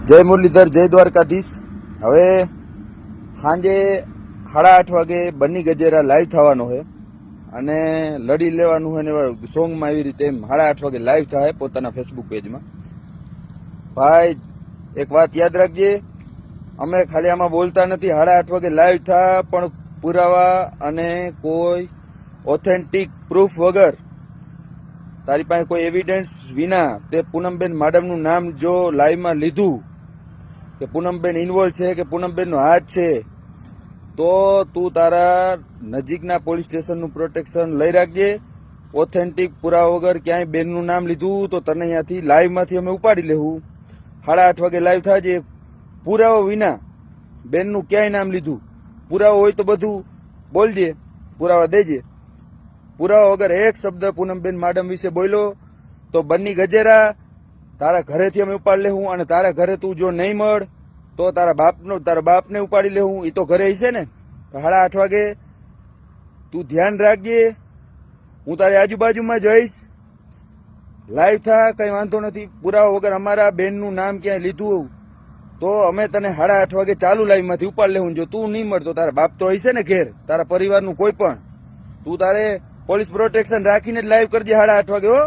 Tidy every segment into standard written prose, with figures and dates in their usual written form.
જય મુરલીધર, જય દ્વારકાધીશ। હવે સાંજે 8:30 વાગે બન્ની ગજેરા લાઈવ થવાનો છે અને લડી લેવાનું છે ને સોંગમાં એવી રીતે 8:30 વાગે લાઈવ થાય પોતાના ફેસબુક પેજમાં। ભાઈ એક વાત યાદ રાખજે, અમે ખાલી આમાં બોલતા નથી। 8:30 વાગે લાઈવ થાય પણ પુરાવા અને કોઈ ઓથેન્ટિક પ્રૂફ વગર, તારી પાસે કોઈ એવિડન્સ વિના તે પૂનમબેન મેડમનું નામ જો લાઈવમાં લીધું કે પૂનમબેન ઇન્વોલ્વ છે કે પૂનમબેનનો હાથ છે, તો તું તારા નજીકના પોલીસ સ્ટેશનનું પ્રોટેક્શન લઈ રાખજે। ઓથેન્ટિક પુરાવા વગર ક્યાંય બેનનું નામ લીધું તો તને અહીંયાથી લાઈવમાંથી અમે ઉપાડી લેવું। 8:30 વાગે લાઈવ થાજે, પુરાવા વિના બેનનું ક્યાંય નામ લીધું, પુરાવો હોય તો બધું બોલજે, પુરાવા દેજે। પુરાવા વગર એક શબ્દ પૂનમબેન મેડમ વિશે બોલ્યો તો બન્ની ગજેરા તારા ઘરેથી અમે ઉપાડી લેવું। અને તારા ઘરે તું જો નહીં મળ તો તારા બાપને ઉપાડી લેવું। એ તો ઘરે છે ને। 8:30 વાગે તું ધ્યાન રાખજે, હું તારી આજુબાજુમાં જઈશ। લાઈવ થા, કઈ વાંધો નથી। પુરાવા વગર અમારા બેનનું નામ ક્યાંય લીધું તો અમે તને 8:30 વાગે ચાલુ લાઈવમાંથી ઉપાડી લેવું। જો તું નહીં મળતો, તારા બાપ તો હશે ને ઘેર, તારા પરિવારનું કોઈ પણ, તું તારે પોલીસ પ્રોટેક્શન રાખીને જ લાઈવ કરજે 8:30 વાગે। હો,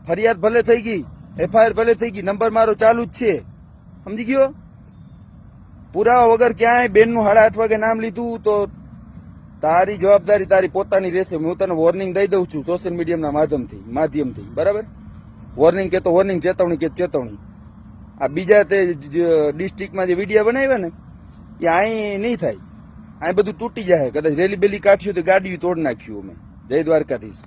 ફરિયાદ ભલે થઈ ગઈ, FIR ભલે થઈ ગઈ, નંબર મારો ચાલુ જ છે, સમજી ગયો? પુરાવા વગર ક્યાંય બેનનું 8:30 વાગે નામ લીધું તો તારી જવાબદારી તારી પોતાની રહેશે। હું તને વોર્નિંગ દઈ દઉં છું સોશિયલ મીડિયાના માધ્યમથી, બરાબર? વોર્નિંગ કે તો વોર્નિંગ, ચેતવણી કે ચેતવણી। આ બીજા તે ડિસ્ટ્રિક્ટમાં જે વિડીયો બનાવ્યા ને એ અહીં નહીં થાય, અહીં બધું તૂટી જાય। કદાચ રેલી બેલી કાઢ્યું તો ગાડીઓ તોડ નાખ્યું અમે। જય દ્વારકાધીશ।